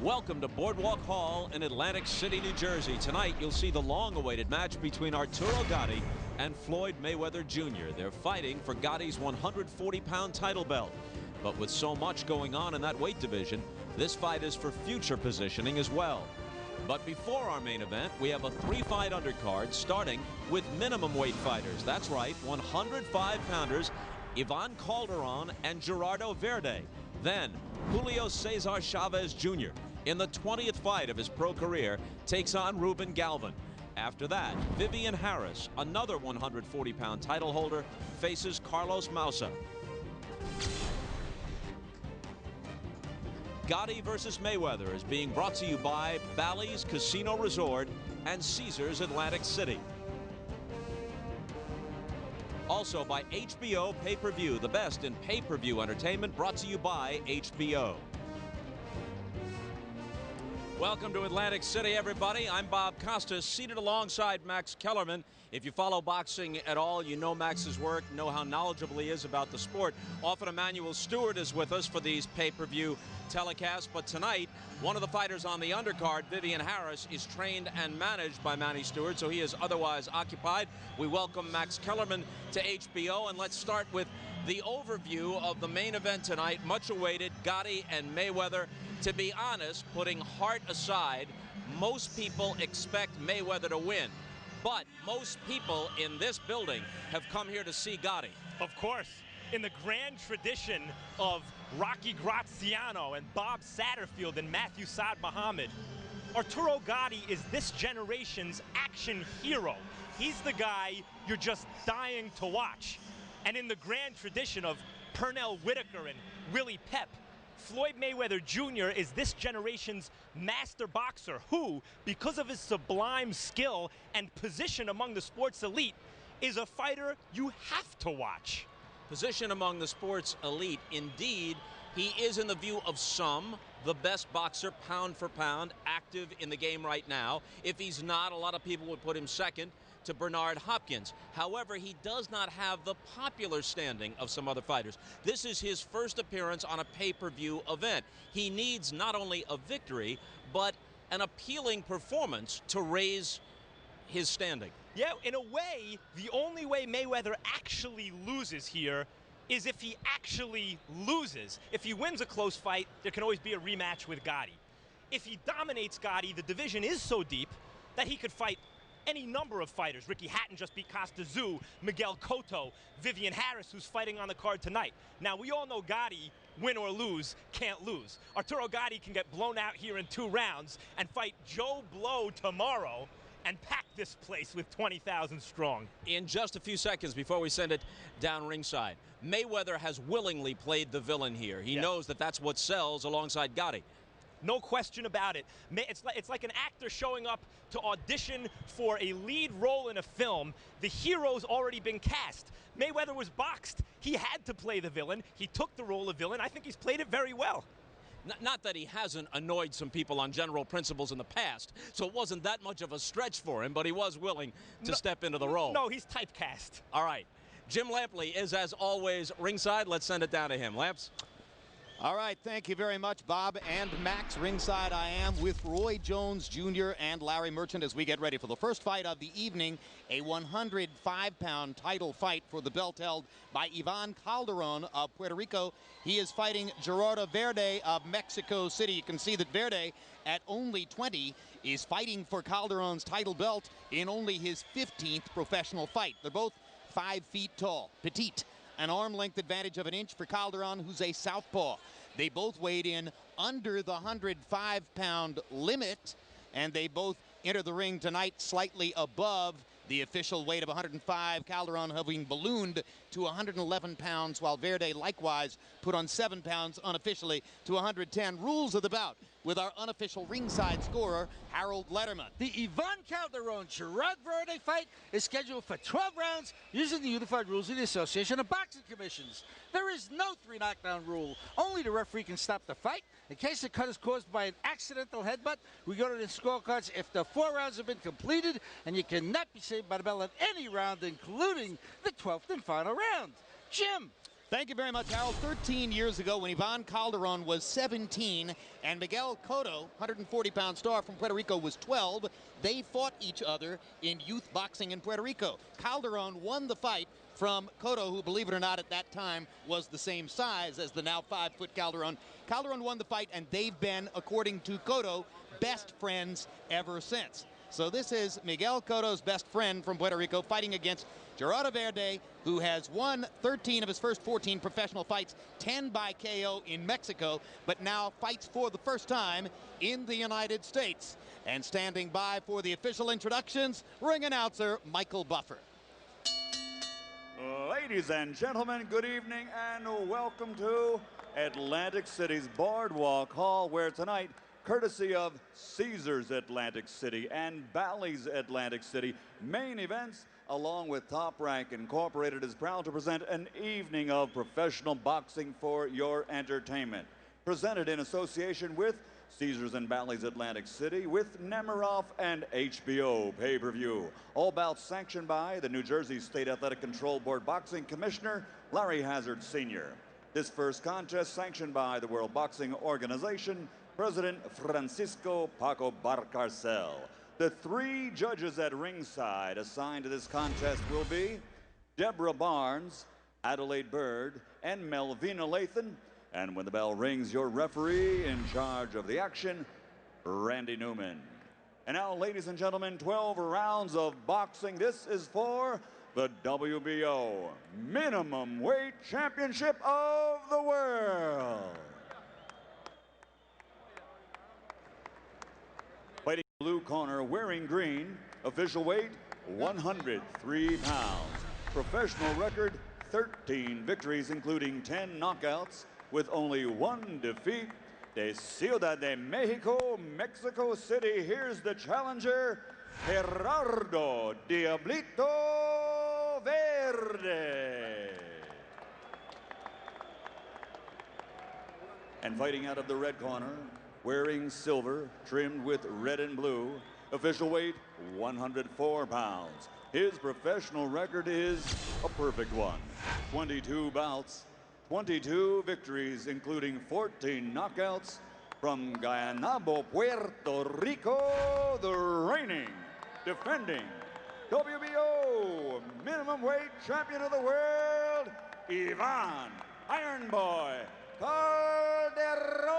Welcome to Boardwalk Hall in Atlantic City, New Jersey. Tonight, you'll see the long-awaited match between Arturo Gatti and Floyd Mayweather Jr. They're fighting for Gatti's 140-pound title belt. But with so much going on in that weight division, this fight is for future positioning as well. But before our main event, we have a three-fight undercard starting with minimum weight fighters. That's right, 105-pounders Ivan Calderon and Gerardo Verde. Then, Julio Cesar Chavez Jr., in the 20th fight of his pro career, takes on Ruben Galvin. After that, Vivian Harris, another 140-pound title holder, faces Carlos Mausa. Gatti versus Mayweather is being brought to you by Bally's Casino Resort and Caesars Atlantic City. Also by HBO Pay-Per-View, the best in pay-per-view entertainment, brought to you by HBO. Welcome to Atlantic City, everybody. I'm Bob Costas, seated alongside Max Kellerman. If you follow boxing at all, you know Max's work, know how knowledgeable he is about the sport. Often Emmanuel Stewart is with us for these pay-per-view telecasts, but tonight, one of the fighters on the undercard, Vivian Harris, is trained and managed by Manny Stewart, so he is otherwise occupied. We welcome Max Kellerman to HBO, and let's start with the overview of the main event tonight, much awaited, Gatti and Mayweather. To be honest, putting heart aside, most people expect Mayweather to win. But most people in this building have come here to see Gatti. Of course, in the grand tradition of Rocky Graziano and Bob Satterfield and Matthew Saad Muhammad, Arturo Gatti is this generation's action hero. He's the guy you're just dying to watch. And in the grand tradition of Pernell Whitaker and Willie Pep, Floyd Mayweather Jr. is this generation's master boxer who, because of his sublime skill and position among the sports elite, is a fighter you have to watch. Position among the sports elite, indeed, he is, in the view of some, the best boxer pound for pound, active in the game right now. If he's not, a lot of people would put him second to Bernard Hopkins. However, he does not have the popular standing of some other fighters. This is his first appearance on a pay-per-view event. He needs not only a victory, but an appealing performance to raise his standing. Yeah, in a way, the only way Mayweather actually loses here is if he actually loses. If he wins a close fight, there can always be a rematch with Gatti. If he dominates Gatti, the division is so deep that he could fight any number of fighters. Ricky Hatton just beat Costa Tszyu, Miguel Cotto, Vivian Harris, who's fighting on the card tonight. Now, we all know Gatti, win or lose, can't lose. Arturo Gatti can get blown out here in 2 rounds and fight Joe Blow tomorrow and pack this place with 20,000 strong. In just a few seconds before we send it down ringside, Mayweather has willingly played the villain here. He knows that that's what sells alongside Gatti. No question about it. It's like an actor showing up to audition for a lead role in a film. The hero's already been cast. Mayweather was boxed. He had to play the villain. He took the role of villain. I think he's played it very well. Not that he hasn't annoyed some people on general principles in the past, so it wasn't that much of a stretch for him, but he was willing to step into the role. No, he's typecast. All right. Jim Lampley is, as always, ringside. Let's send it down to him. Lamps? All right, thank you very much, Bob and Max. Ringside I am with Roy Jones Jr. and Larry Merchant as we get ready for the first fight of the evening, a 105-pound title fight for the belt held by Ivan Calderon of Puerto Rico. He is fighting Gerardo Verde of Mexico City. You can see that Verde, at only 20, is fighting for Calderon's title belt in only his 15th professional fight. They're both 5 feet tall, petite. An arm-length advantage of 1 inch for Calderon, who's a southpaw. They both weighed in under the 105-pound limit, and they both enter the ring tonight slightly above the official weight of 105. Calderon having ballooned to 111 pounds, while Verde likewise put on 7 pounds unofficially to 110. Rules of the bout with our unofficial ringside scorer, Harold Letterman. The Ivan Calderon-Gerard Verde fight is scheduled for 12 rounds using the unified rules of the Association of Boxing Commissions. There is no 3 knockdown rule. Only the referee can stop the fight. In case the cut is caused by an accidental headbutt, we go to the scorecards if the 4 rounds have been completed, and you cannot be saved by the bell at any round, including the 12th and final round. Jim. Thank you very much, Harold. 13 years ago, when Ivan Calderon was 17 and Miguel Cotto, 140-pound star from Puerto Rico, was 12, they fought each other in youth boxing in Puerto Rico. Calderon won the fight from Cotto, who, believe it or not, at that time was the same size as the now 5-foot Calderon. Calderon won the fight, and they've been, according to Cotto, best friends ever since. So this is Miguel Cotto's best friend from Puerto Rico fighting against Gerardo Verde, who has won 13 of his first 14 professional fights, 10 by KO in Mexico, but now fights for the first time in the United States. And standing by for the official introductions, ring announcer Michael Buffer. Ladies and gentlemen, good evening and welcome to Atlantic City's Boardwalk Hall, where tonight, courtesy of Caesars Atlantic City and Bally's Atlantic City, main events, along with Top Rank Incorporated, is proud to present an evening of professional boxing for your entertainment. Presented in association with Caesars and Bally's Atlantic City, with Nemiroff and HBO pay-per-view. All bouts sanctioned by the New Jersey State Athletic Control Board Boxing Commissioner Larry Hazard Sr. This first contest sanctioned by the World Boxing Organization, President Francisco Paco Barcarcel. The 3 judges at ringside assigned to this contest will be Deborah Barnes, Adelaide Bird, and Melvina Lathan. And when the bell rings, your referee in charge of the action, Randy Newman. And now, ladies and gentlemen, 12 rounds of boxing. This is for the WBO Minimum Weight Championship of the World. Fighting blue corner, wearing green, official weight 103 pounds. Professional record 13 victories, including 10 knockouts, with only 1 defeat. De Ciudad de Mexico, Mexico City. Here's the challenger, Gerardo Diablito Verde. And fighting out of the red corner, wearing silver, trimmed with red and blue, official weight 104 pounds. His professional record is a perfect one. 22 bouts, 22 victories, including 14 knockouts. From Guaynabo, Puerto Rico, the reigning, defending WBO minimum weight champion of the world, Ivan Iron Boy Calderon.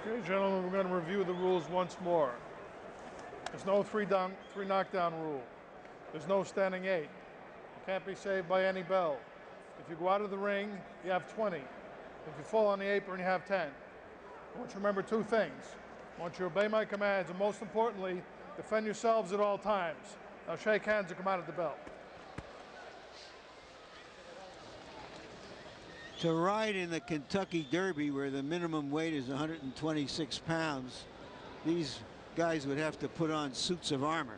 Okay, gentlemen, we're going to review the rules once more. There's no three knockdown rule. There's no standing 8. You can't be saved by any bell. If you go out of the ring, you have 20. If you fall on the apron, you have 10. I want you to remember 2 things. I want you to obey my commands, and most importantly, defend yourselves at all times. Now shake hands and come out of the bell. To ride in the Kentucky Derby, where the minimum weight is 126 pounds, these guys would have to put on suits of armor.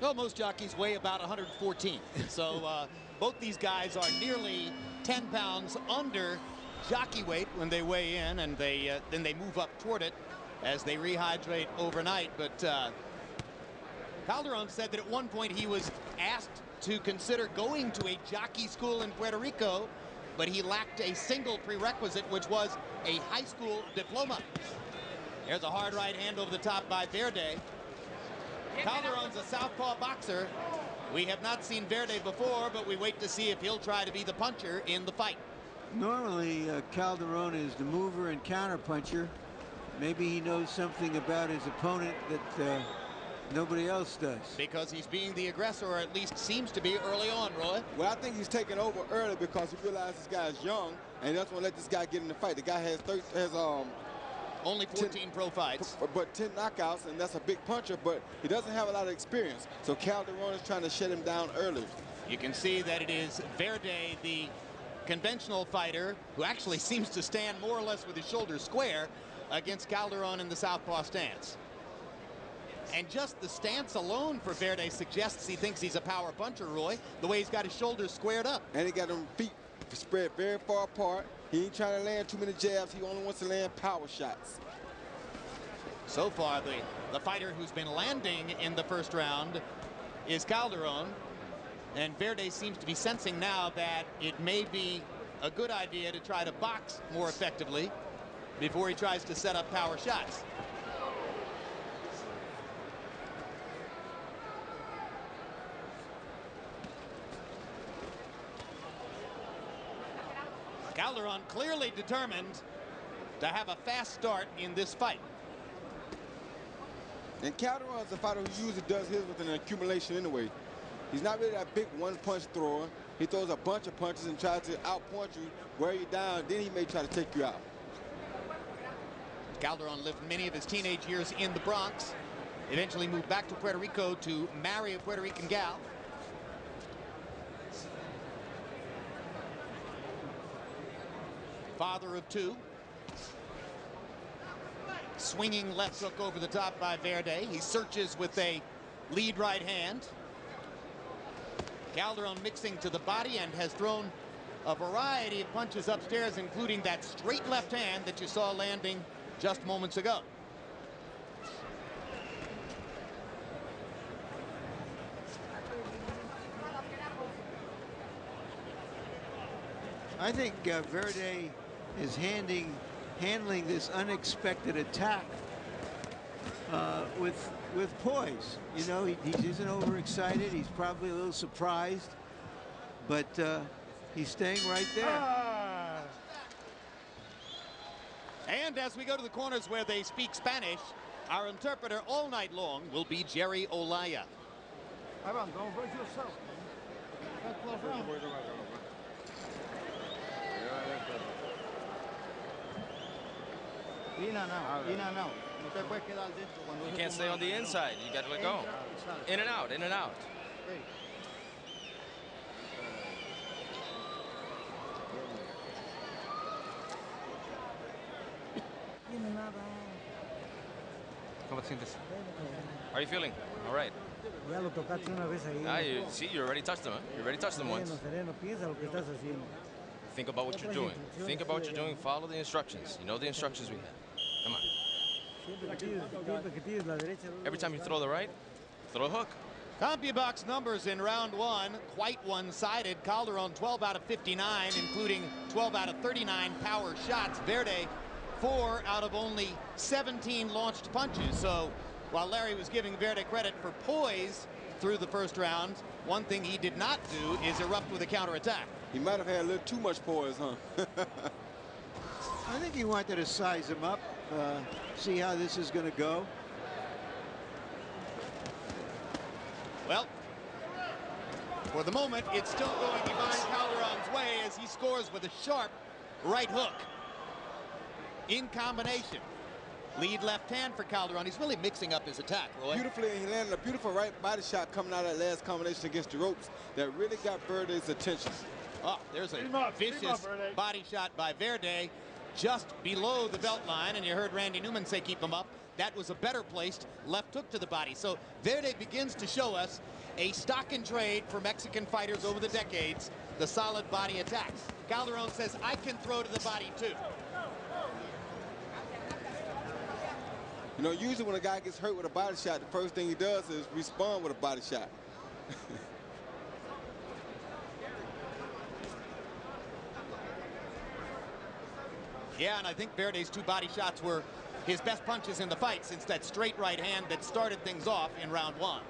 Well, most jockeys weigh about 114. So both these guys are nearly 10 pounds under jockey weight when they weigh in, and then they move up toward it as they rehydrate overnight. But Calderon said that at one point he was asked to consider going to a jockey school in Puerto Rico, but he lacked a single prerequisite, which was a high school diploma. There's a hard right hand over the top by Verde. Calderon's a southpaw boxer. We have not seen Verde before, but we wait to see if he'll try to be the puncher in the fight. Normally, Calderon is the mover and counterpuncher. Maybe he knows something about his opponent that nobody else does. Because he's being the aggressor, or at least seems to be early on, Roy. Well, I think he's taking over early because he realizes this guy's young, and he doesn't want to let this guy get in the fight. The guy has only 14 pro fights. But 10 knockouts, and that's a big puncher, but he doesn't have a lot of experience. So Calderon is trying to shut him down early. You can see that it is Verde, the conventional fighter, who actually seems to stand more or less with his shoulders square against Calderon in the southpaw stance. And just the stance alone for Verde suggests he thinks he's a power puncher, Roy, the way he's got his shoulders squared up. And he got them feet spread very far apart. He ain't trying to land too many jabs. He only wants to land power shots. So far, the fighter who's been landing in the first round is Calderon. And Verde seems to be sensing now that it may be a good idea to try to box more effectively before he tries to set up power shots. Calderon clearly determined to have a fast start in this fight. And Calderon is a fighter who usually does his with an accumulation anyway. He's not really that big one-punch thrower. He throws a bunch of punches and tries to outpunch you, wear you down, then he may try to take you out. Calderon lived many of his teenage years in the Bronx, eventually moved back to Puerto Rico to marry a Puerto Rican gal. Father of two. Swinging left hook over the top by Verde. He searches with a lead right hand. Calderon mixing to the body and has thrown a variety of punches upstairs, including that straight left hand that you saw landing just moments ago. I think Verde is handling this unexpected attack with poise. You know, he isn't overexcited. He's probably a little surprised, but he's staying right there. And as we go to the corners where they speak Spanish, our interpreter all night long will be Jerry Olaya. Don't rush yourself. In and out, in and out. You can't stay on the inside. You got to let go. In and out, in and out. How are you feeling? All right. You see, you already touched them. Huh? You already touched them once. Think about what you're doing. Think about what you're doing. Follow the instructions. You know the instructions we have. Come on. Every time you throw the right, throw a hook. CompuBox numbers in round one, quite one-sided. Calderon 12 out of 59, including 12 out of 39 power shots. Verde 4 out of only 17 launched punches. So while Larry was giving Verde credit for poise through the first round, one thing he did not do is erupt with a counterattack. He might have had a little too much poise, huh? I think he wanted to size him up, see how this is going to go. Well, for the moment, it's still going behind Calderon's way as he scores with a sharp right hook. In combination. Lead left hand for Calderon. He's really mixing up his attack, Roy. Beautifully, he landed a beautiful right body shot coming out of that last combination against the ropes that really got Verde's attention. Oh, there's a vicious body shot by Verde just below the belt line, and you heard Randy Newman say keep him up. That was a better placed left hook to the body. So Verde begins to show us a stock and trade for Mexican fighters over the decades, the solid body attack. Calderon says, I can throw to the body too. You know, usually when a guy gets hurt with a body shot, the first thing he does is respond with a body shot. Yeah, and I think Verde's two body shots were his best punches in the fight since that straight right hand that started things off in round one.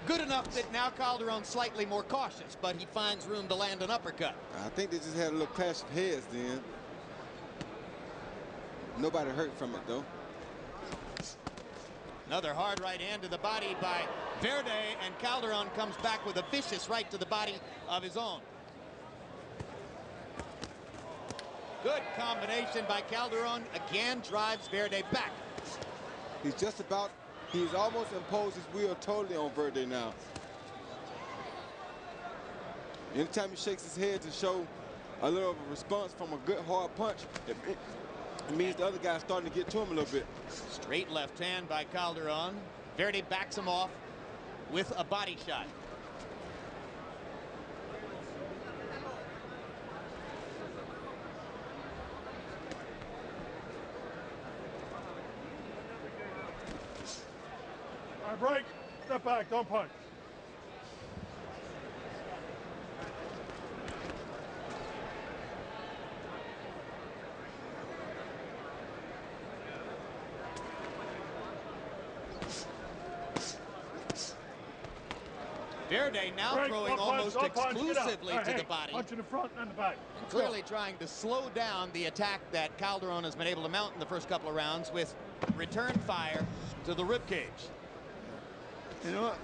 Good enough that now Calderon's slightly more cautious, but he finds room to land an uppercut. I think they just had a little clash of heads then. Nobody hurt from it, though. Another hard right hand to the body by Verde, and Calderon comes back with a vicious right to the body of his own. Good combination by Calderon. Again, drives Verde back. He's almost imposed his will totally on Verde now. Anytime he shakes his head to show a little of a response from a good hard punch, It means the other guy's starting to get to him a little bit. Straight left hand by Calderon. Verde backs him off with a body shot. All right, break. Step back. Don't punch. Verde now Break, throwing don't punch, almost don't punch, get up. exclusively All right, to hey, the body. Punch in the front and the back. And clearly trying to slow down the attack that Calderon has been able to mount in the first couple of rounds with return fire to the ribcage. You know what?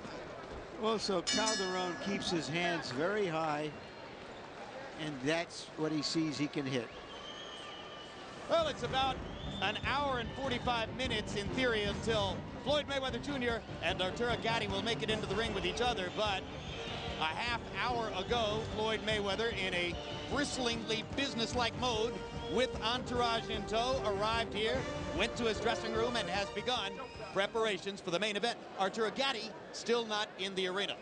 Also, Calderon keeps his hands very high, and that's what he sees he can hit. Well, it's about an hour and 45 minutes in theory until Floyd Mayweather Jr. and Arturo Gatti will make it into the ring with each other, but a half hour ago, Floyd Mayweather, in a bristlingly businesslike mode with entourage in tow, arrived here, went to his dressing room, and has begun preparations for the main event. Arturo Gatti still not in the arena.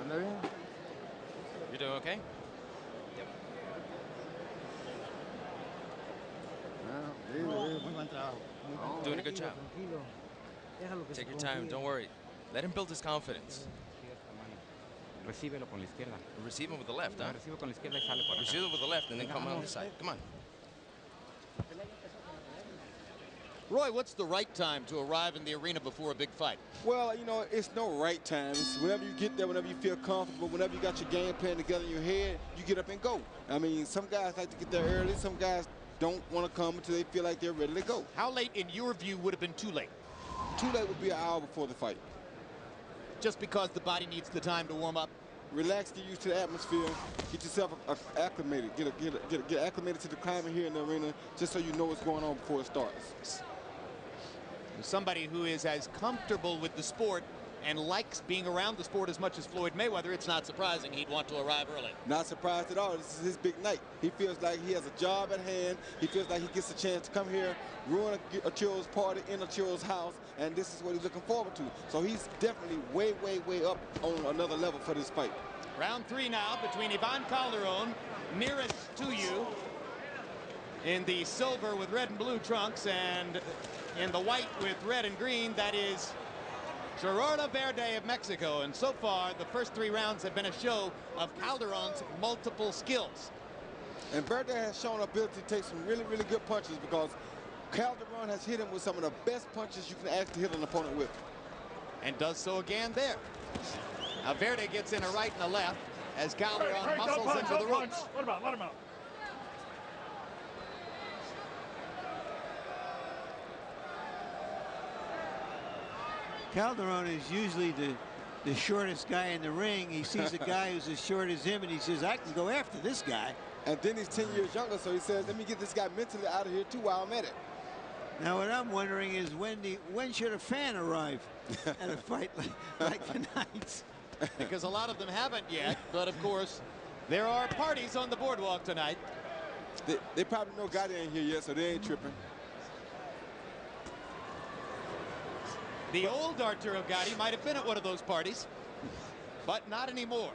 You're doing okay? Yep. Doing a good job. Take your time, don't worry. Let him build his confidence. Recíbelo con la izquierda. Receive him with the left, huh? Recibo con la izquierda y sale por acá. Receive it with the left and then come on this side. Come on. Roy, what's the right time to arrive in the arena before a big fight? Well, you know, it's no right time. It's whenever you get there, whenever you feel comfortable, whenever you got your game plan together in your head, you get up and go. I mean, some guys like to get there early. Some guys don't want to come until they feel like they're ready to go. How late, in your view, would have been too late? Too late would be an hour before the fight. Just because the body needs the time to warm up? Relax, get used to the atmosphere, get yourself acclimated, get acclimated to the climate here in the arena, just so you know what's going on before it starts. Somebody who is as comfortable with the sport and likes being around the sport as much as Floyd Mayweather, it's not surprising he'd want to arrive early. Not surprised at all. This is his big night. He feels like he has a job at hand. He feels like he gets a chance to come here, ruin a churros party in a churros house, and this is what he's looking forward to. So he's definitely way, way, way up on another level for this fight. Round 3 now between Ivan Calderon, nearest to you, in the silver with red and blue trunks, and in the white with red and green, that is Gerardo Verde of Mexico. And so far, the first 3 rounds have been a show of Calderon's multiple skills. And Verde has shown ability to take some really, really good punches, because Calderon has hit him with some of the best punches you can actually hit an opponent with. And does so again there. Now Verde gets in a right and a left as Calderon muscles into the ropes. What about? Let him out. Calderon is usually the shortest guy in the ring. He sees a guy who's as short as him, and he says, I can go after this guy. And then he's 10 years younger, so he says, let me get this guy mentally out of here, too, while I'm at it. Now, what I'm wondering is when should a fan arrive at a fight like tonight's? Because a lot of them haven't yet, but of course, there are parties on the boardwalk tonight. They probably know Gotti ain't here yet, so they ain't tripping. The old Arturo Gatti might have been at one of those parties, but not anymore.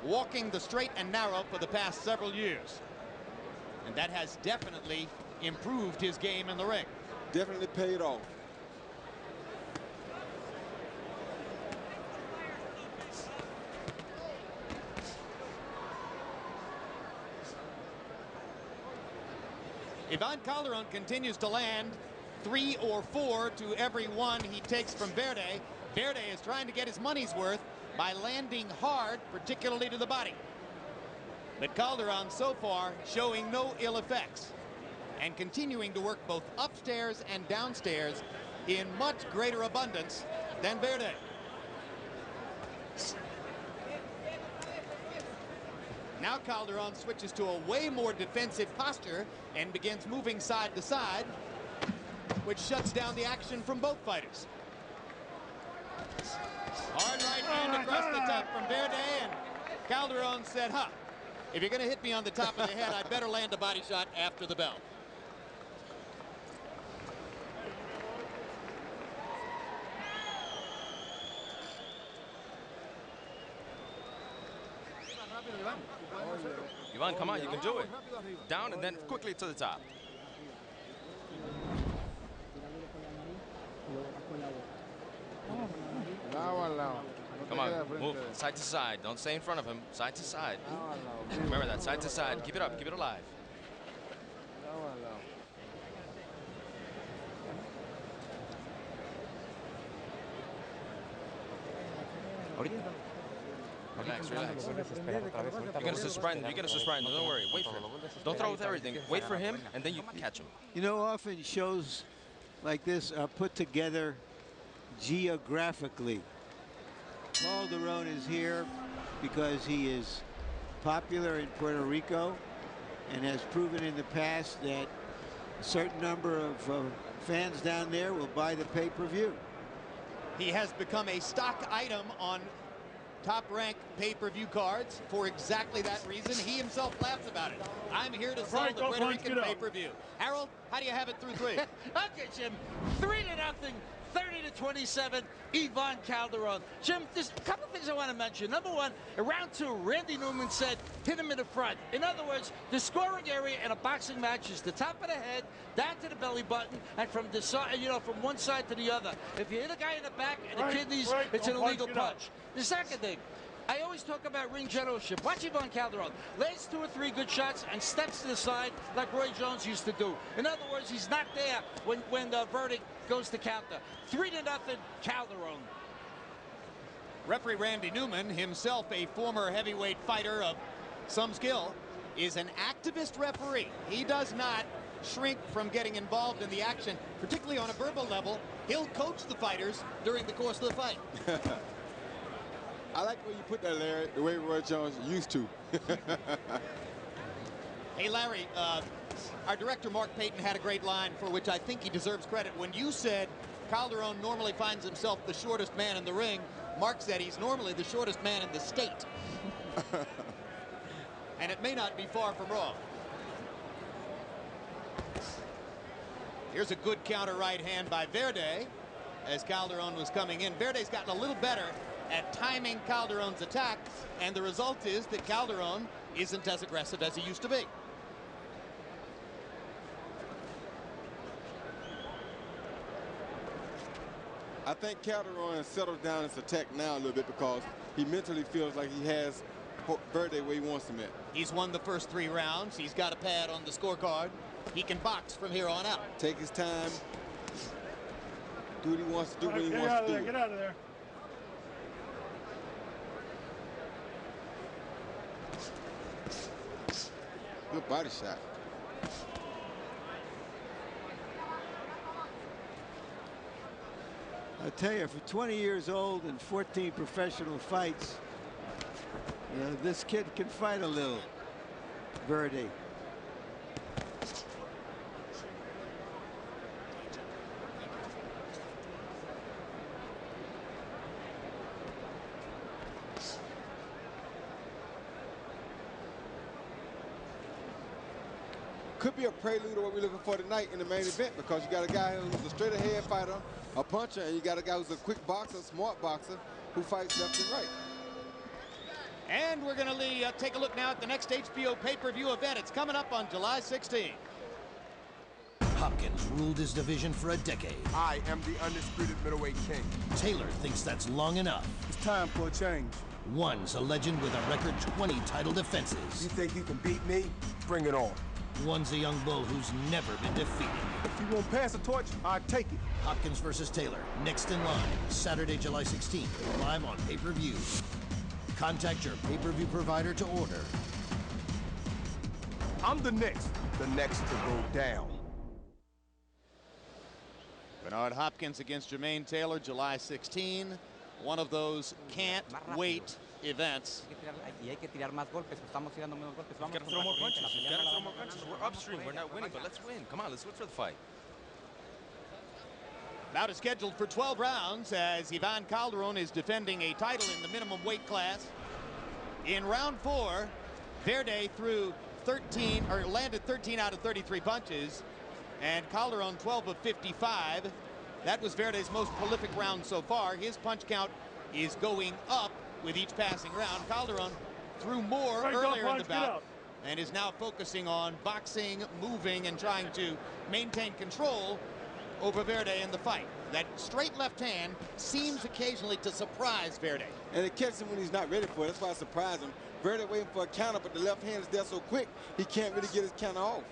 Walking the straight and narrow for the past several years. And that has definitely improved his game in the ring. Definitely paid off. Ivan Calderon continues to land 3 or 4 to every one he takes from Verde. Verde is trying to get his money's worth by landing hard, particularly to the body. But Calderon so far showing no ill effects and continuing to work both upstairs and downstairs in much greater abundance than Verde. Now Calderon switches to a way more defensive posture and begins moving side to side, which shuts down the action from both fighters. Hard right hand across the top from Verde, and Calderon said, huh, If you're going to hit me on the top of the head, I'd better land a body shot after the bell. Ivan, come on, you can do it. Down and then quickly to the top. Come on, move side to side. Don't stay in front of him. Side to side. Remember that, side to side. Keep it up, keep it alive. Relax, relax. You're gonna surprise him. You're gonna surprise him. Don't worry. Wait for him. Don't throw with everything. Wait for him, and then you catch him. You know, often shows like this are put together geographically. Calderon is here because he is popular in Puerto Rico and has proven in the past that a certain number of fans down there will buy the pay-per-view. He has become a stock item on top-ranked pay-per-view cards for exactly that reason. He himself laughs about it. I'm here to sell the Puerto Rican pay-per-view. Harold, how do you have it through 3? Okay, Jim. 3-0. 30-27, Ivan Calderon. Jim, there's a couple of things I want to mention. Number one, in round 2, Randy Newman said, hit him in the front. In other words, the scoring area in a boxing match is the top of the head, down to the belly button, and from the side, from one side to the other. If you hit a guy in the back and the kidneys, it's an illegal punch. The second thing, I always talk about ring generalship. Watch Ivan Calderon. Lands 2 or 3 good shots and steps to the side like Roy Jones used to do. In other words, he's not there when the verdict goes to counter. 3-0 Calderon. Referee Randy Newman, himself a former heavyweight fighter of some skill, is an activist referee. He does not shrink from getting involved in the action, particularly on a verbal level. He'll coach the fighters during the course of the fight. I like the way you put that, Larry, the way Roy Jones used to. Hey, Larry, our director, Mark Payton, had a great line for which I think he deserves credit. When you said Calderon normally finds himself the shortest man in the ring, Mark said he's normally the shortest man in the state. And it may not be far from wrong. Here's a good counter right hand by Verde as Calderon was coming in. Verde's gotten a little better at timing Calderon's attack, and the result is that Calderon isn't as aggressive as he used to be. I think Calderon has settled down his attack now a little bit because he mentally feels like he has Verde where he wants him at. He's won the first 3 rounds. He's got a pad on the scorecard. He can box from here on out. Take his time. Do what he wants to do when he wants to do it. Get out of there. Good body shot. I tell you, for 20 years old and 14 professional fights, this kid can fight a little. Verde. Could be a prelude to what we're looking for tonight in the main event, because you got a guy who's a straight ahead fighter, a puncher, and you got a guy who's a quick boxer, smart boxer, who fights left and right. And we're going to take a look now at the next HBO pay-per-view event. It's coming up on July 16th. Hopkins ruled his division for a decade. I am the undisputed middleweight king. Taylor thinks that's long enough. It's time for a change. One's a legend with a record 20 title defenses. You think you can beat me? Bring it on. One's a young bull who's never been defeated. If you won't pass the torch, I'll take it. Hopkins versus Taylor, next in line, Saturday, July 16th, live on pay-per-view. Contact your pay-per-view provider to order. I'm the next to go down. Bernard Hopkins against Jermaine Taylor, July 16. One of those can't-wait events. Y hay que tirar más golpes. Estamos tirando menos golpes. You gotta throw more punches. You gotta throw more punches. We're upstream. We're not winning, but let's win. Come on, let's look for the fight. Bout is scheduled for 12 rounds as Ivan Calderon is defending a title in the minimum weight class. In round 4, Verde threw 13, or landed 13 out of 33 punches, and Calderon 12 of 55. That was Verde's most prolific round so far. His punch count is going up with each passing round. Calderon threw more earlier in the bout and is now focusing on boxing, moving, and trying to maintain control over Verde in the fight. That straight left hand seems occasionally to surprise Verde. And it catches him when he's not ready for it. That's why it surprised him. Verde waiting for a counter, but the left hand is there so quick, he can't really get his counter off.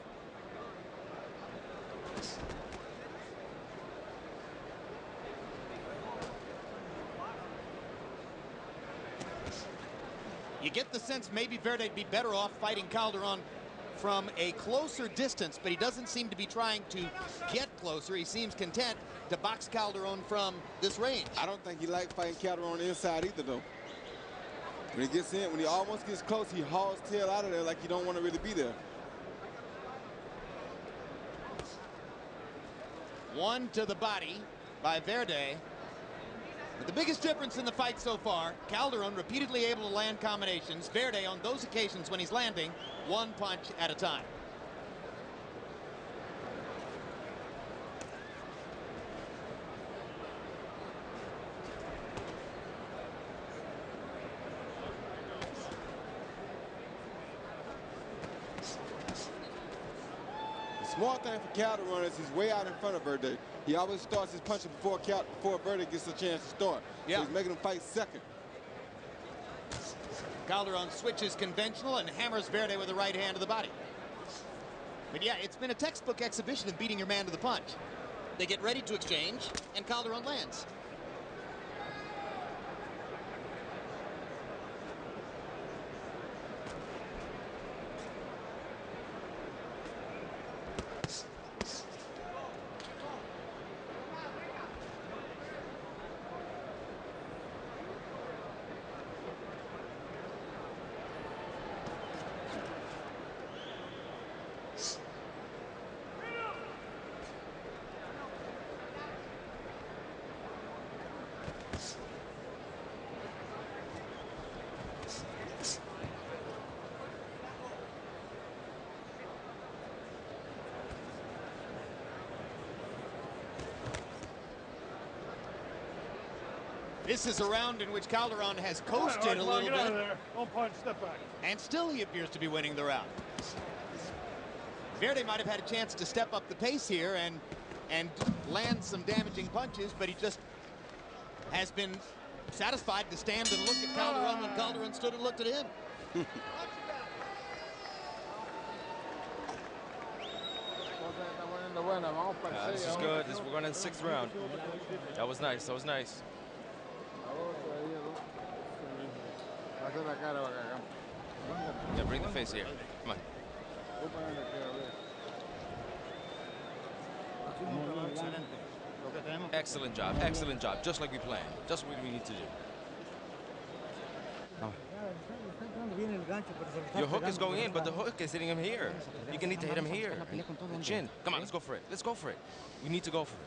You get the sense maybe Verde'd be better off fighting Calderon from a closer distance, but he doesn't seem to be trying to get closer. He seems content to box Calderon from this range. I don't think he likes fighting Calderon on the inside either, though. When he gets in, when he almost gets close, he hauls tail out of there like he don't want to really be there. One to the body by Verde. But the biggest difference in the fight so far, Calderon repeatedly able to land combinations. Verde, on those occasions when he's landing, one punch at a time. The smart thing for Calderon is he's way out in front of Verde. He always starts his punching before Verde gets a chance to start. Yeah. So he's making him fight second. Calderon switches conventional and hammers Verde with the right hand to the body. But yeah, it's been a textbook exhibition of beating your man to the punch. They get ready to exchange, and Calderon lands. This is a round in which Calderon has coasted a little bit. Don't punch, step back. And still he appears to be winning the round. Verde might have had a chance to step up the pace here and land some damaging punches, but he just has been satisfied to stand and look at Calderon when Calderon stood and looked at him. This is good. We're going to the sixth round. That was nice. That was nice. Yeah, bring the face here. Come on. Excellent job. Excellent job. Just like we planned. Just what we need to do. Your hook is going in, but the hook is hitting him here. You can need to hit him here. The chin. Come on, let's go for it. Let's go for it. We need to go for it.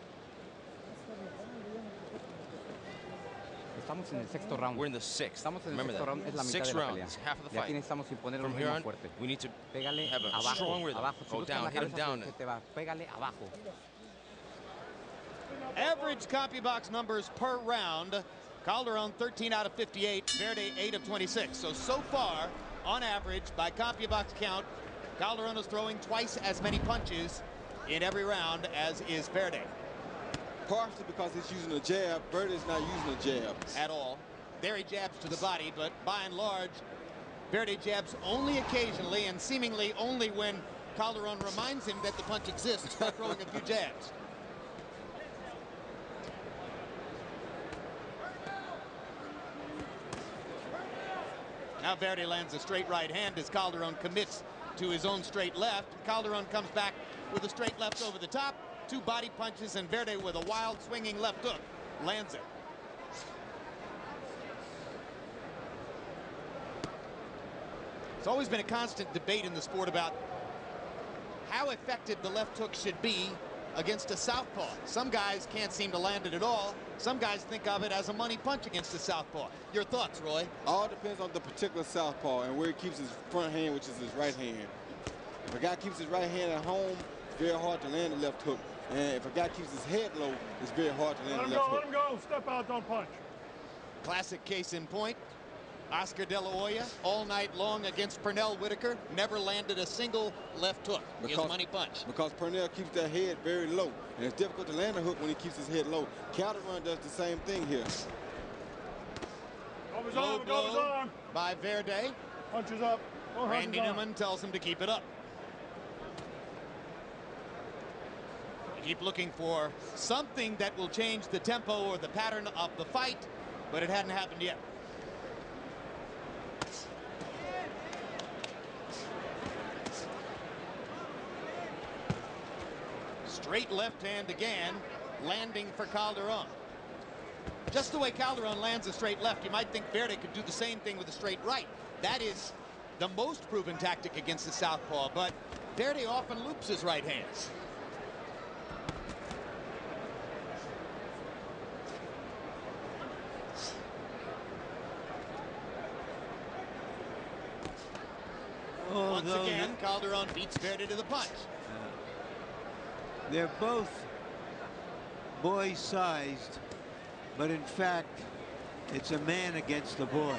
Estamos en el sexto round. We're in the sixth. Remember that. Round. Es la mitad Sixth de la round. pelea. It's half of the Ya fight. necesitamos imponer From un here ritmo on, fuerte. we need to Pégale have a abajo, strong rhythm. abajo. Si Go buscas down, la hit him cabeza, down. se te va. Pégale abajo. Average CompuBox numbers per round. Calderon 13 out of 58, Verde 8 of 26. So far, on average, by CompuBox count, Calderon is throwing twice as many punches in every round as is Verde. Partially because he's using a jab. Verde is not using a jab. At all. There he jabs to the body, but by and large, Verde jabs only occasionally and seemingly only when Calderon reminds him that the punch exists by throwing a few jabs. Now Verde lands a straight right hand as Calderon commits to his own straight left. Calderon comes back with a straight left over the top, two body punches, and Verde with a wild swinging left hook lands it. It's always been a constant debate in the sport about how effective the left hook should be against a southpaw. Some guys can't seem to land it at all. Some guys think of it as a money punch against a southpaw. Your thoughts, Roy? All depends on the particular southpaw and where he keeps his front hand, which is his right hand. If a guy keeps his right hand at home, it's very hard to land the left hook. And if a guy keeps his head low, it's very hard to land the left hook. Let him go. Step out, don't punch. Classic case in point. Oscar De La Hoya, all night long against Pernell Whitaker, never landed a single left hook. His money punch. Because Pernell keeps that head very low, and it's difficult to land a hook when he keeps his head low. Calderon does the same thing here. Low blow by Verde. Punches up. Randy Newman tells him to keep it up. Keep looking for something that will change the tempo or the pattern of the fight, but it hadn't happened yet. Straight left hand again, landing for Calderon. Just the way Calderon lands a straight left, you might think Verde could do the same thing with a straight right. That is the most proven tactic against the southpaw, but Verde often loops his right hands. Once again, Calderon beats Verde to the punch. They're both boy-sized, but in fact, it's a man against a boy.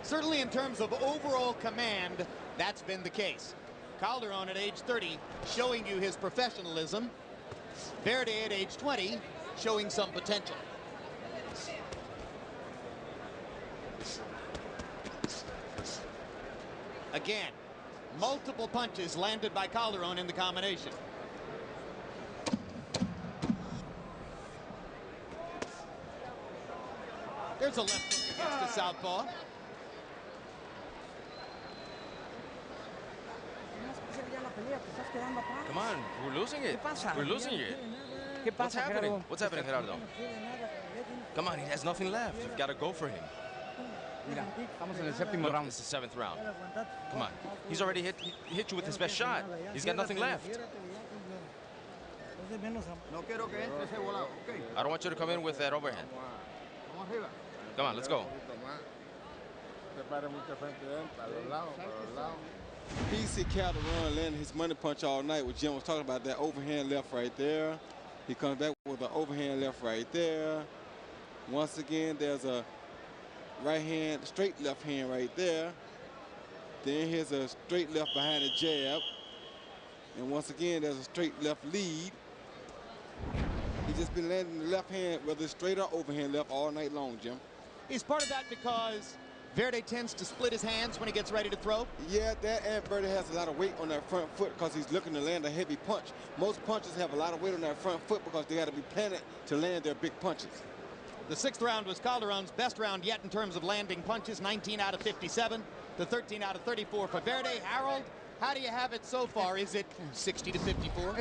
Certainly in terms of overall command, that's been the case. Calderon at age 30 showing you his professionalism. Verde at age 20 showing some potential. Again, multiple punches landed by Calderon in the combination. There's a left hook against the southpaw. Come on, we're losing it. We're losing it. What's happening? What's happening, Gerardo? Come on, he has nothing left. You've got to go for him. Look, it's the 7th round. Come on. He's already hit you with his best shot. He's got nothing left. I don't want you to come in with that overhand. Come on, let's go. He see Calderon landing his money punch all night, what Jim was talking about, that overhand left right there. He comes back with an overhand left right there. Once again, there's a right hand, straight left hand right there. Then here's a straight left behind the jab. And once again, there's a straight left lead. He's just been landing the left hand, whether it's straight or overhand left, all night long, Jim. Is part of that because Verde tends to split his hands when he gets ready to throw? Yeah, that and Verde has a lot of weight on that front foot because he's looking to land a heavy punch. Most punches have a lot of weight on that front foot because they got to be planted to land their big punches. The 6th round was Calderon's best round yet in terms of landing punches, 19 out of 57 to 13 out of 34 for Verde. Harold, how do you have it so far? Is it 60 to 54?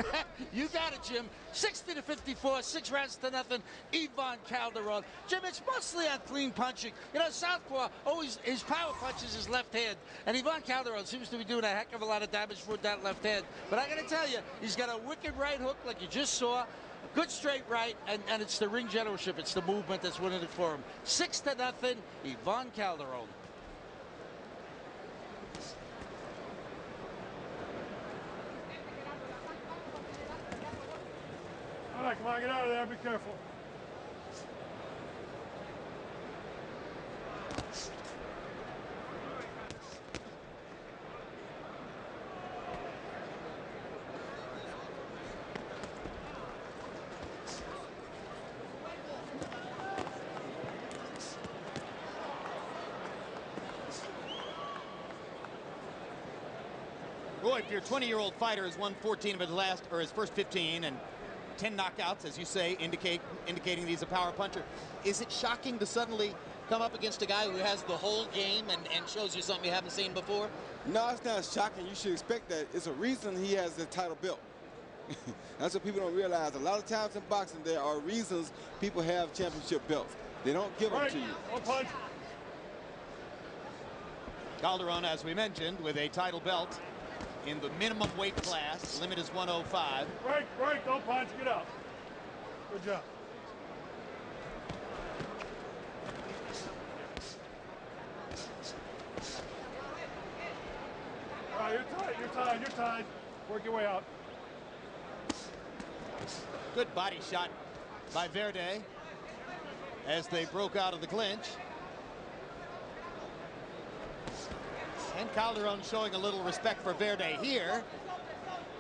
You got it, Jim. 60 to 54, 6 rounds to nothing. Ivan Calderon. Jim, it's mostly on clean punching. You know, southpaw, always his power punches his left hand. And Ivan Calderon seems to be doing a heck of a lot of damage with that left hand. But I got to tell you, he's got a wicked right hook like you just saw. Good straight right, and it's the ring generalship. It's the movement that's winning it for him. 6 to nothing, Ivan Calderon. All right, come on, get out of there. Be careful. Roy, if your 20-year-old fighter has won 14 of his first 15 and 10 knockouts, as you say, indicating he's a power puncher, is it shocking to suddenly come up against a guy who has the whole game and shows you something you haven't seen before? No, it's not shocking. You should expect that. It's a reason he has the title belt. That's what people don't realize. A lot of times in boxing, there are reasons people have championship belts. They don't give them to you. Punch. Calderon, as we mentioned, with a title belt in the minimum weight class. Limit is 105. Break, don't punch, get up. Good job. All right, you're tied. Work your way out. Good body shot by Verde as they broke out of the clinch. And Calderon showing a little respect for Verde here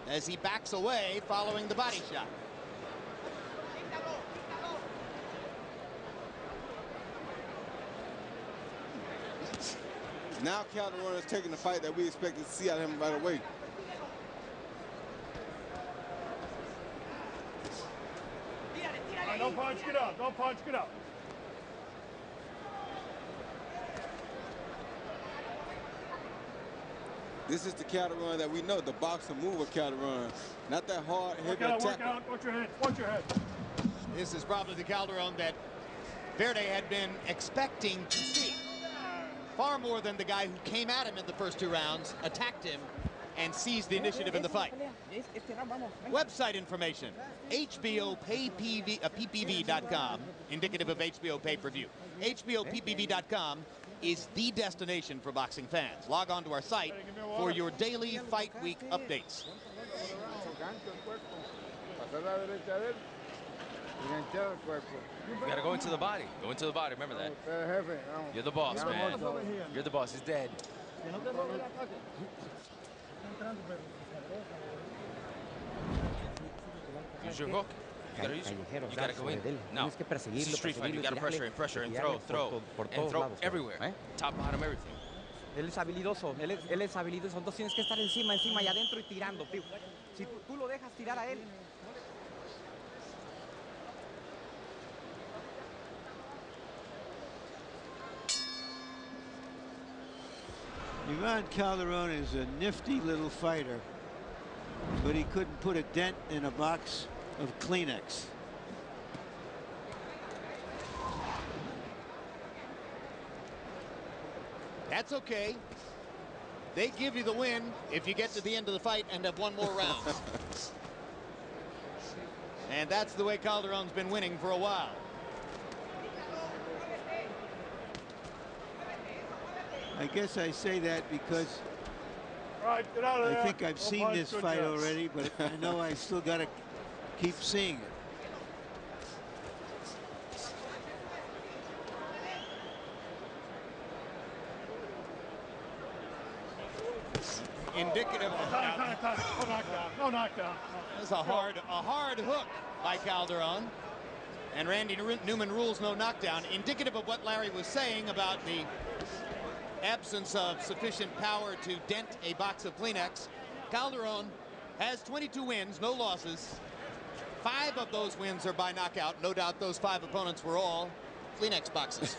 as he backs away following the body shot. Now Calderon is taking the fight that we expected to see out of him right away. Right, don't punch, get up. Don't punch, get up. This is the Calderon that we know, the boxer mover Calderon. Not that hard, heavy attack. Work out, watch your head. This is probably the Calderon that Verde had been expecting to see. Far more than the guy who came at him in the first 2 rounds, attacked him, and seized the initiative in the fight. Website information, HBOPPV.com, indicative of HBO pay-per-view. HBOPPV.com is the destination for boxing fans. Log on to our site for your daily Fight Week updates. You gotta go into the body. Go into the body. Remember that. You're the boss, man. You're the boss. He's dead. Use your hook. You gotta use it. You gotta go in. No. It's a street fight. You gotta pressure and throw, and throw everywhere. Top, bottom, everything. Él es habilidoso, él es habilidoso, entonces tienes que estar encima y adentro y tirando, tío. Si tú lo dejas tirar a él. Ivan Calderon is a nifty little fighter, but he couldn't put a dent in a box of Kleenex. That's okay. They give you the win if you get to the end of the fight and have 1 more round. And that's the way Calderon's been winning for a while. I guess I say that because All right, get out of there. I think I've seen this fight already, but I know I still got to keep seeing it. Indicative of No knockdown. That's a hard hook by Calderon. And Randy Newman rules no knockdown. Indicative of what Larry was saying about the absence of sufficient power to dent a box of Kleenex. Calderon has 22 wins, no losses. 5 of those wins are by knockout. No doubt those 5 opponents were all Kleenex boxes.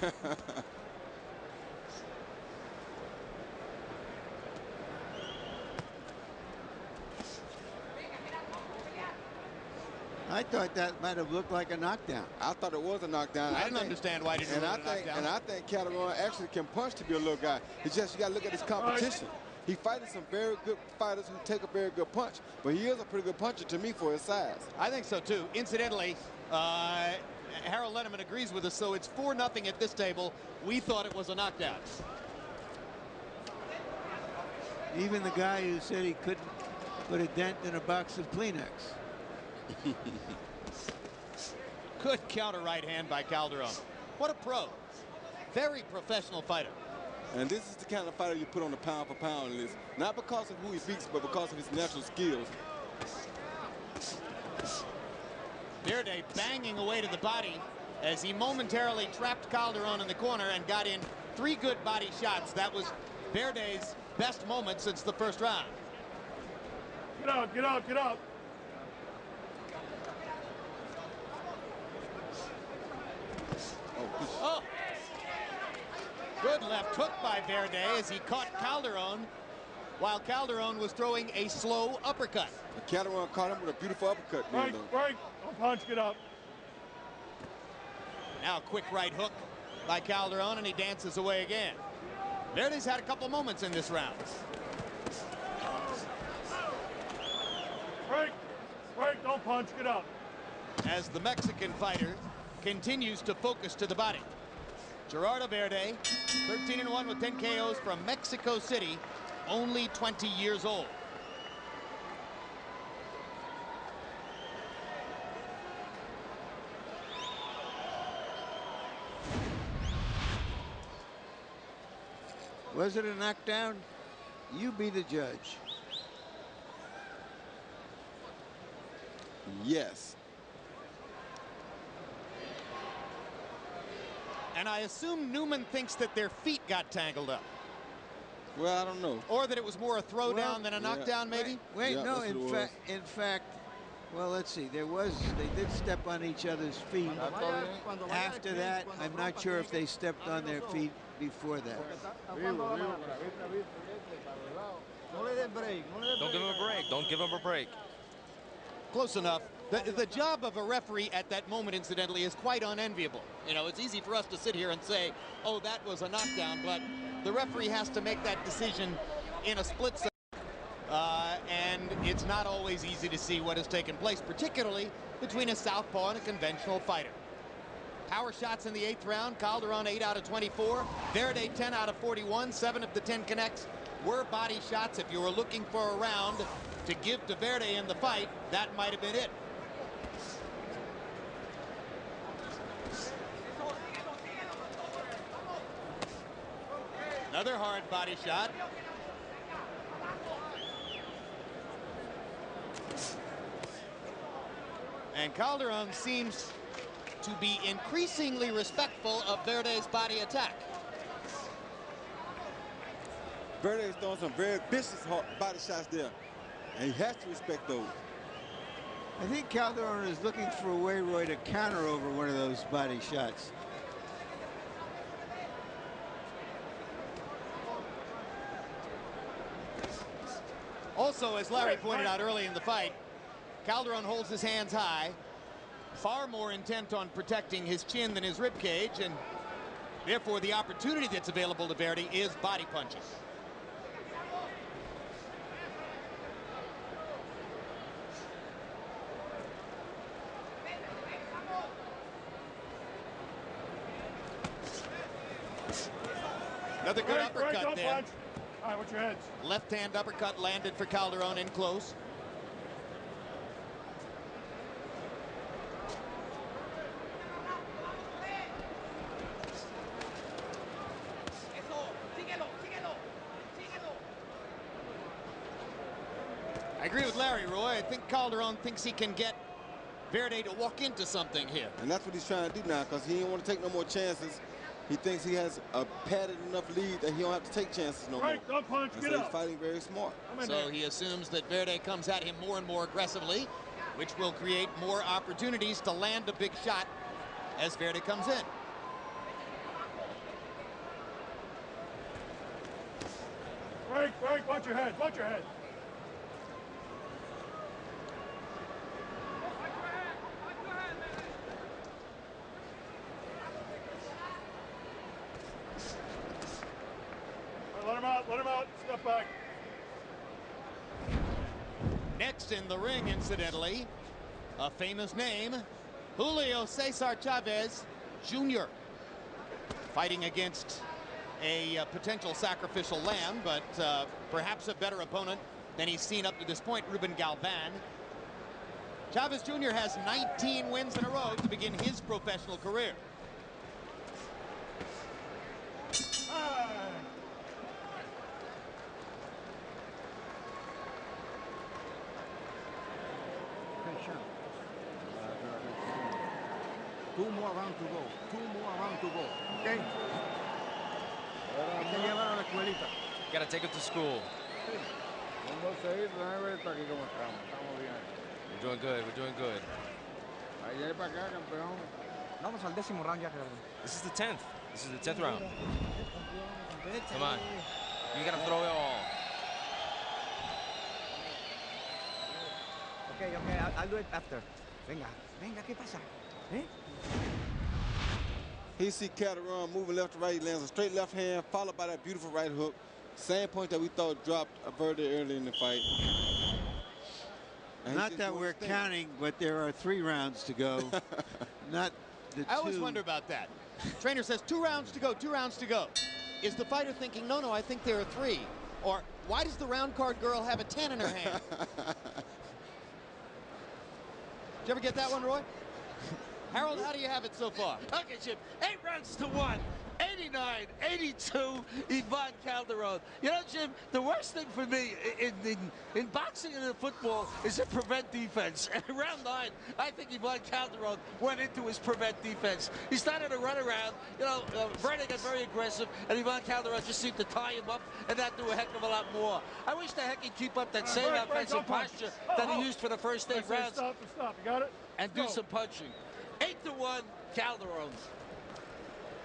I thought that might have looked like a knockdown. I thought it was a knockdown. I didn't understand why he didn't rule it a knockdown. And I think Calderon actually can punch to be a little guy. It's just you got to look at his competition. He fighting some very good fighters who take a very good punch, but he is a pretty good puncher to me for his size. I think so too. Incidentally, Harold Lenneman agrees with us, so it's 4-0 at this table. We thought it was a knockdown. Even the guy who said he couldn't put a dent in a box of Kleenex. Good counter right hand by Calderon. What a pro. Very professional fighter. And this is the kind of fighter you put on the pound-for-pound list. Not because of who he beats, but because of his natural skills. Verde banging away to the body as he momentarily trapped Calderon in the corner and got in 3 good body shots. That was Verde's best moment since the first round. Get out, get out, get out. Oh. Good left hook by Verde as he caught Calderon while Calderon was throwing a slow uppercut. Calderon caught him with a beautiful uppercut. Right. Don't punch, get up. Now a quick right hook by Calderon, and he dances away again. Verde's had a couple moments in this round. Break, don't punch, get up. As the Mexican fighter continues to focus to the body. Gerardo Verde, 13-1 with 10 KOs from Mexico City, only 20 years old. Was it a knockdown? You be the judge. Yes. And I assume Newman thinks that their feet got tangled up. Well, I don't know. Or that it was more a throwdown than a knockdown, maybe? Wait, Yeah, no, that's in fact, well, let's see. They did step on each other's feet. After that, I'm not sure if they stepped on their feet before that. Don't give him a break. Don't give him a break. Close enough. The job of a referee at that moment, incidentally, is quite unenviable. You know, it's easy for us to sit here and say, oh, that was a knockdown, but the referee has to make that decision in a split second. And it's not always easy to see what has taken place, particularly between a southpaw and a conventional fighter. Power shots in the 8th round. Calderon 8 out of 24. Verde 10 out of 41. 7 of the 10 connects were body shots. If you were looking for a round to give to Verde in the fight, that might have been it. Another hard body shot. And Calderon seems to be increasingly respectful of Verde's body attack. Verde is throwing some very vicious body shots there, and he has to respect those. I think Calderon is looking for a way, Roy, to counter over one of those body shots. Also, as Larry pointed out early in the fight, Calderon holds his hands high, far more intent on protecting his chin than his rib cage, and therefore the opportunity that's available to Verde is body punches. Another good uppercut there. Punch. All right, what's your heads? Left-hand uppercut landed for Calderon in close. I agree with Larry, Roy. I think Calderon thinks he can get Verde to walk into something here. And that's what he's trying to do now, because he didn't want to take no more chances. He thinks he has a padded enough lead that he don't have to take chances no more. Don't punch, and get so up. he's fighting very smart. So he assumes that Verde comes at him more and more aggressively, which will create more opportunities to land a big shot as Verde comes in. Break, watch your head, watch your head. Let him out, step back. Next in the ring, incidentally, a famous name, Julio Cesar Chavez Jr. Fighting against a potential sacrificial lamb, but perhaps a better opponent than he's seen up to this point, Ruben Galvan. Chavez Jr. has 19 wins in a row to begin his professional career. Two more rounds to go. Two more rounds to go. Okay. Hay que llevar a la escuelita. Gotta take it to school. We're doing good. We're doing good. Vamos al 10º round ya, Gerardo. This is the 10th. This is the 10th round. Come on. You gotta throw it all. Okay, I'll do it after. Venga, ¿qué pasa? ¿Eh? He see Calderon moving left to right. He lands a straight left hand, followed by that beautiful right hook. Same point that we thought dropped Verde early in the fight. Not that we're counting, but there are 3 rounds to go. Not the 2. I always wonder about that. Trainer says 2 rounds to go, 2 rounds to go. Is the fighter thinking, no, I think there are 3? Or why does the round card girl have a 10 in her hand? Did you ever get that one, Roy? Harold, how do you have it so far? Okay, Jim, 8 rounds to 1. 89-82, Ivan Calderon. You know, Jim, the worst thing for me in boxing and in football is to prevent defense. And in round 9, I think Ivan Calderon went into his prevent defense. He started to run around. You know, Verde got very aggressive, and Ivan Calderon just seemed to tie him up and not do a heck of a lot more. I wish the heck he'd keep up that same offensive posture that he used for the first 8 rounds. Stop. You got it? And do some punching. 8-1, Calderon.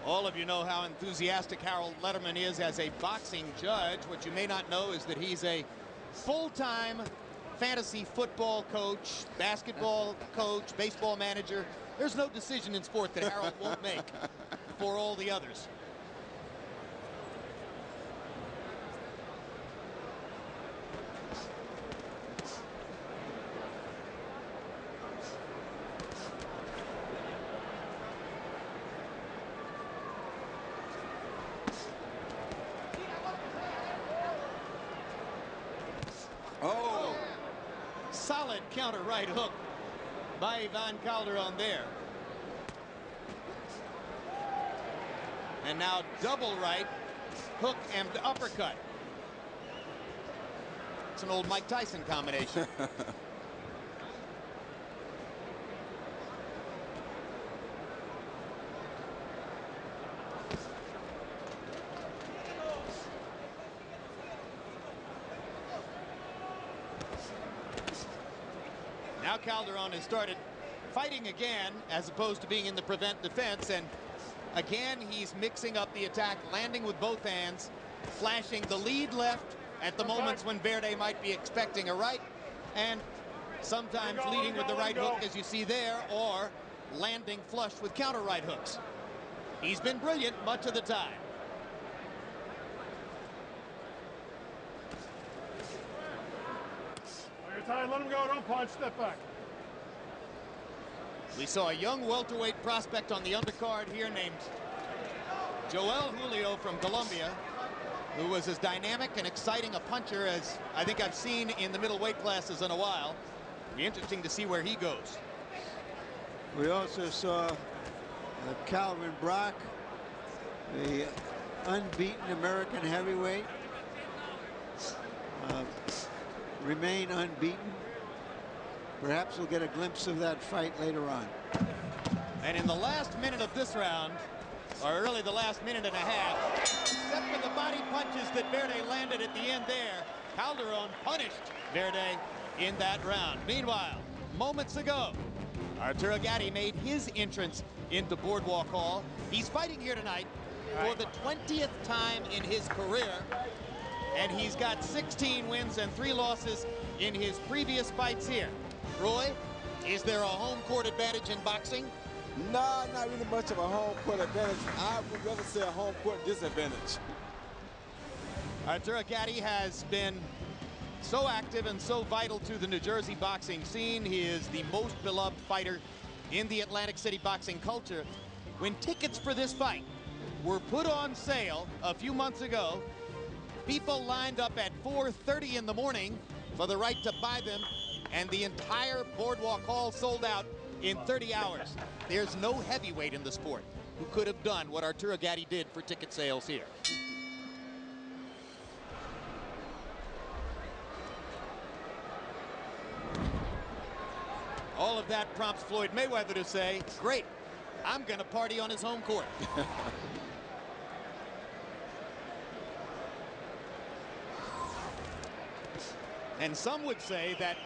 All of you know how enthusiastic Harold Letterman is as a boxing judge. What you may not know is that he's a full-time fantasy football coach, basketball coach, baseball manager. There's no decision in sport that Harold won't make for all the others. Oh! Solid counter right hook by Ivan Calderon there. And now double right hook and uppercut. It's an old Mike Tyson combination. Now Calderon has started fighting again as opposed to being in the prevent defense, and again he's mixing up the attack, landing with both hands, flashing the lead left at the moments when Verde might be expecting a right, and sometimes leading with the right hook as you see there, or landing flush with counter right hooks. He's been brilliant much of the time. Let him go, don't punch, step back. We saw a young welterweight prospect on the undercard here named Joel Julio from Colombia, who was as dynamic and exciting a puncher as I think I've seen in the middleweight classes in a while. Be interesting to see where he goes. We also saw Calvin Brock, the unbeaten American heavyweight, remain unbeaten. Perhaps we'll get a glimpse of that fight later on. And in the last minute of this round, or really the last minute and a half, except for the body punches that Verde landed at the end there, Calderon punished Verde in that round. Meanwhile, moments ago, Arturo Gatti made his entrance into Boardwalk Hall. He's fighting here tonight for the 20th time in his career, and he's got 16 wins and 3 losses in his previous fights here. Roy, is there a home court advantage in boxing? No, not really much of a home court advantage. I would rather say a home court disadvantage. Arturo Gatti has been so active and so vital to the New Jersey boxing scene. He is the most beloved fighter in the Atlantic City boxing culture. When tickets for this fight were put on sale a few months ago, people lined up at 4:30 in the morning for the right to buy them, and the entire Boardwalk Hall sold out in 30 hours. There's no heavyweight in the sport who could have done what Arturo Gatti did for ticket sales here. All of that prompts Floyd Mayweather to say, great, I'm going to party on his home court. And some would say that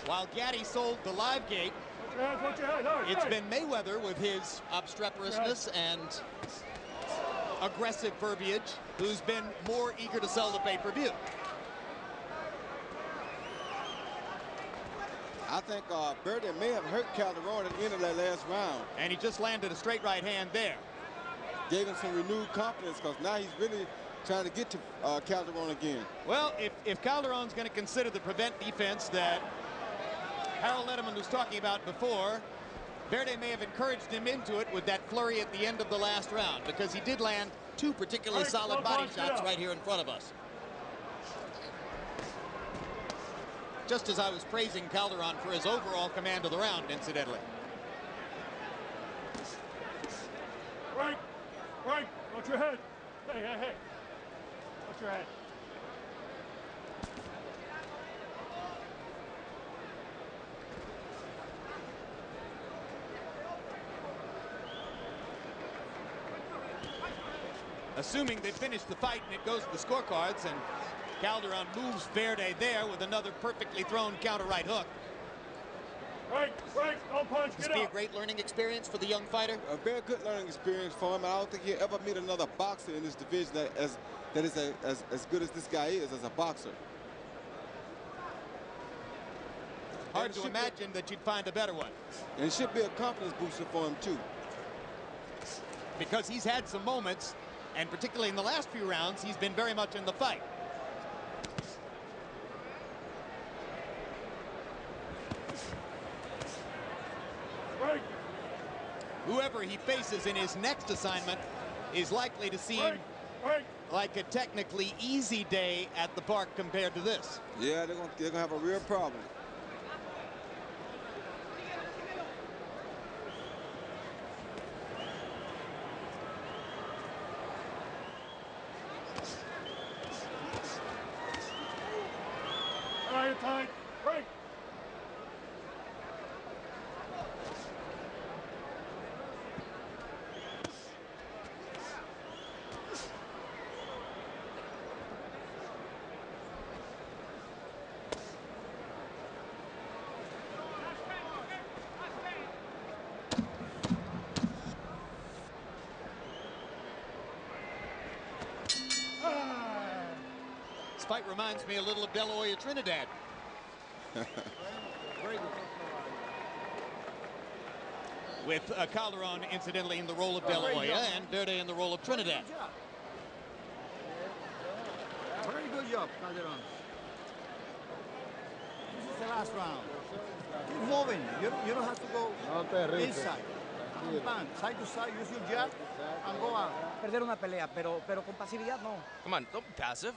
while Gatti sold the live gate, it's been Mayweather with his obstreperousness and aggressive verbiage who's been more eager to sell the pay-per-view. I think Verde may have hurt Calderon at the end of that last round. And he just landed a straight right hand there. Gave him some renewed confidence, because now he's really trying to get to Calderon again. Well, if Calderon's going to consider the prevent defense that Harold Letterman was talking about before, Verde may have encouraged him into it with that flurry at the end of the last round, because he did land two particularly solid body shots right here in front of us. Just as I was praising Calderon for his overall command of the round, incidentally. Right, watch your head. Hey. Watch your head. Assuming they finish the fight and it goes to the scorecards, and Calderon moves Verde there with another perfectly thrown counter right hook. Right, don't punch, This be a great learning experience for the young fighter? A very good learning experience for him. I don't think he'll ever meet another boxer in this division that is as good as this guy is as a boxer. Hard to imagine that you'd find a better one. And it should be a confidence booster for him, too. Because he's had some moments, and particularly in the last few rounds, he's been very much in the fight. Whoever he faces in his next assignment is likely to seem like a technically easy day at the park compared to this. Yeah, they're gonna have a real problem. All right, tight. Break. This fight reminds me a little of De La Hoya Trinidad. With Calderon, incidentally, in the role of De La Hoya and Verde in the role of Trinidad. Very good job, Calderon. This is the last round. Keep moving. You don't have to go inside. Bang, side to side, use your jab and go out. Perder una pelea, pero con pasividad no. Come on, don't be passive.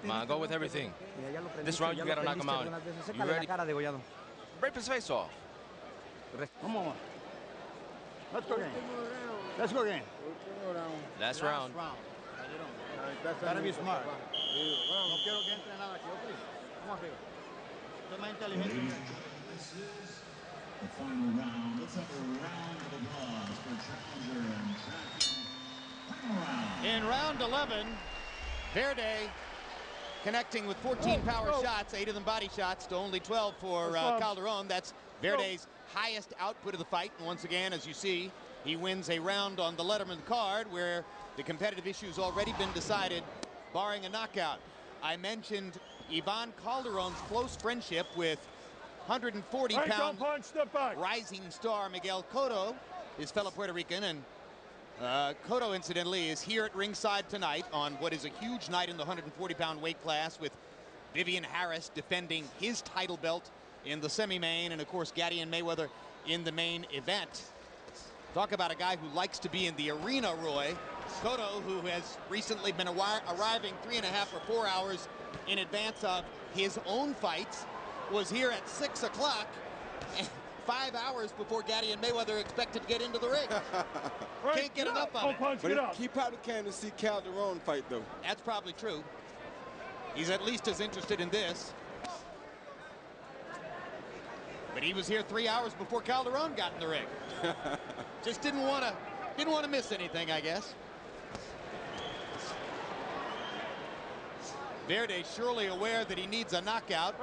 Come on, go with everything. This round, you gotta knock him out. You ready? Rape his face off. Come on. Let's go again. Let's go again. Last round. Gotta be smart. No quiero que entre nada aquí, ¿ok? Vamos arriba. Esto es más inteligente. The final round. Let's have a round of applause for challenger and champion. Final round. In round 11, Verde connecting with 14 power shots, 8 of them body shots, to only 12 for Calderon. That's Verde's highest output of the fight. And once again, as you see, he wins a round on the Letterman card where the competitive issue's already been decided, barring a knockout. I mentioned Ivan Calderon's close friendship with 140-pound rising star Miguel Cotto, his fellow Puerto Rican, and Cotto, incidentally, is here at ringside tonight on what is a huge night in the 140-pound weight class, with Vivian Harris defending his title belt in the semi-main, and of course Gatti and Mayweather in the main event. Talk about a guy who likes to be in the arena, Roy. Cotto, who has recently been arriving 3.5 or 4 hours in advance of his own fights, was here at 6 o'clock. 5 hours before Gatti and Mayweather expected to get into the ring. Can't get enough of it. But he probably came to see Calderon fight, though. That's probably true. He's at least as interested in this. But he was here 3 hours before Calderon got in the ring. Just didn't want to miss anything, I guess. Verde surely aware that he needs a knockout.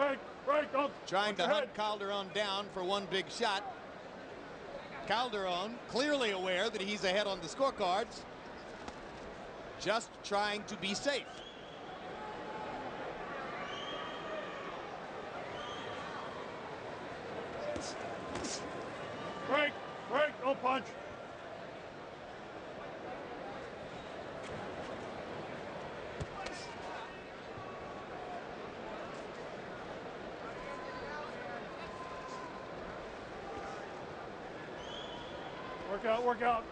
Trying to hunt Calderon down for one big shot. Calderon clearly aware that he's ahead on the scorecards. Just trying to be safe. Break, don't punch. Work out, work out.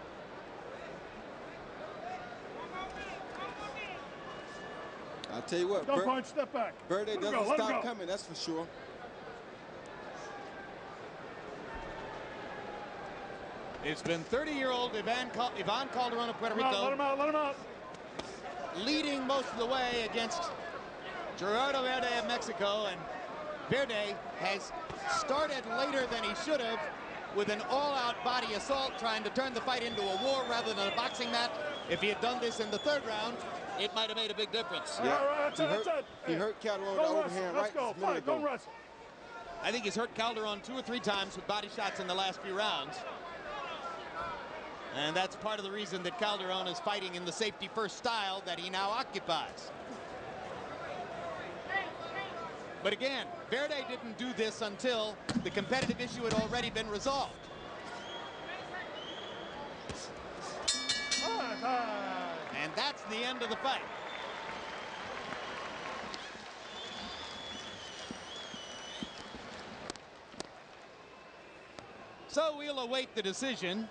I'll tell you what, Don't punch, step back. Verde doesn't stop coming, that's for sure. It's been 30-year-old Ivan Calderon of Puerto Rico. Let him out, let him out. Leading most of the way against Gerardo Verde of Mexico, and Verde has started later than he should have with an all-out body assault, trying to turn the fight into a war rather than a boxing match. If he had done this in the third round, it might have made a big difference. Yeah, All right, that's it. He hurt Calderon with the overhand Let's go, fight, don't wrestle. I think he's hurt Calderon 2 or 3 times with body shots in the last few rounds. And that's part of the reason that Calderon is fighting in the safety-first style that he now occupies. But again, Verde didn't do this until the competitive issue had already been resolved. And that's the end of the fight. So we'll await the decision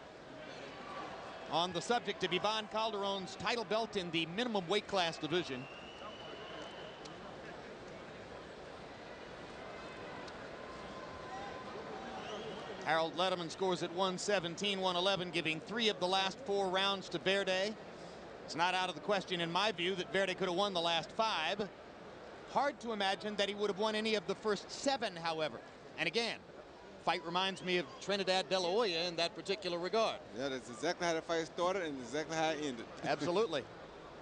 on the subject of Ivan Calderon's title belt in the minimum weight class division. Harold Letterman scores at 117-111, giving 3 of the last 4 rounds to Verde. It's not out of the question, in my view, that Verde could have won the last 5. Hard to imagine that he would have won any of the first 7, however. And again, fight reminds me of Trinidad De La Hoya in that particular regard. Yeah, that's exactly how the fight started and exactly how it ended. Absolutely.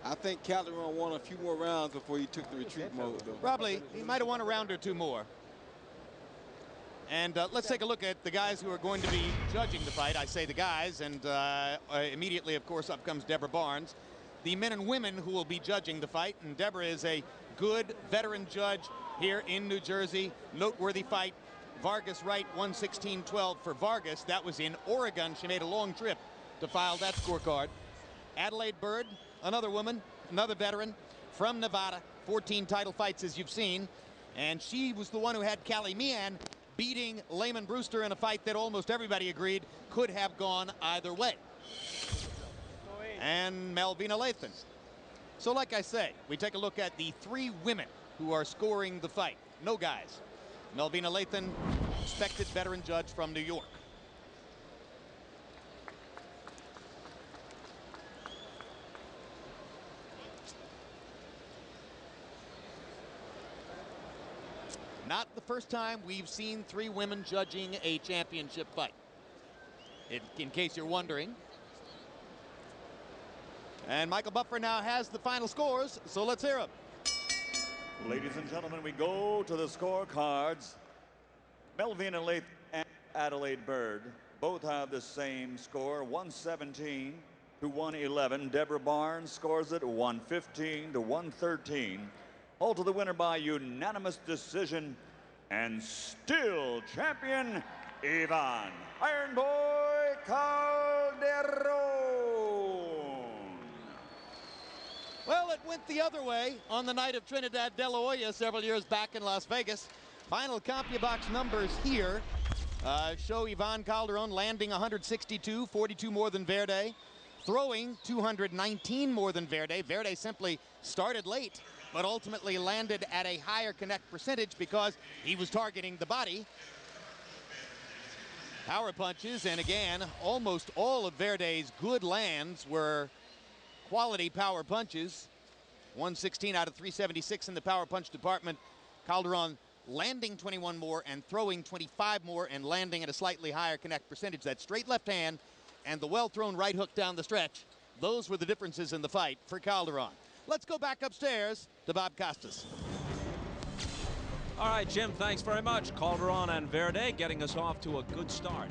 I think Calderon won a few more rounds before he took the retreat mode, though. Probably. He might have won a round or 2 more. And let's take a look at the guys who are going to be judging the fight. I say the guys, and immediately, of course, up comes Deborah Barnes. The men and women who will be judging the fight, and Deborah is a good veteran judge here in New Jersey. Noteworthy fight. Vargas Wright, 116-12 for Vargas. That was in Oregon. She made a long trip to file that scorecard. Adelaide Bird, another woman, another veteran from Nevada. 14 title fights, as you've seen. And she was the one who had Callie Meehan beating Layman Brewster in a fight that almost everybody agreed could have gone either way. And Melvina Lathan. So like I say, we take a look at the 3 women who are scoring the fight. No guys. Melvina Lathan, respected veteran judge from New York. Not the first time we've seen 3 women judging a championship fight, in case you're wondering. And Michael Buffer now has the final scores, so let's hear them. Ladies and gentlemen, we go to the scorecards. Melvina Lathan and Adelaide Bird both have the same score, 117-111. Deborah Barnes scores it 115-113. All to the winner by unanimous decision, and still champion, Ivan Iron Boy Calderon. Well, it went the other way on the night of Trinidad De La Hoya several years back in Las Vegas. Final CompuBox numbers here show Ivan Calderon landing 162, 42 more than Verde, throwing 219 more than Verde. Verde simply started late, but ultimately landed at a higher connect percentage because he was targeting the body. Power punches, and again, almost all of Verde's good lands were quality power punches. 116 out of 376 in the power punch department. Calderon landing 21 more and throwing 25 more and landing at a slightly higher connect percentage. That straight left hand and the well-thrown right hook down the stretch. Those were the differences in the fight for Calderon. Let's go back upstairs to Bob Costas. All right, Jim, thanks very much. Calderon and Verde getting us off to a good start.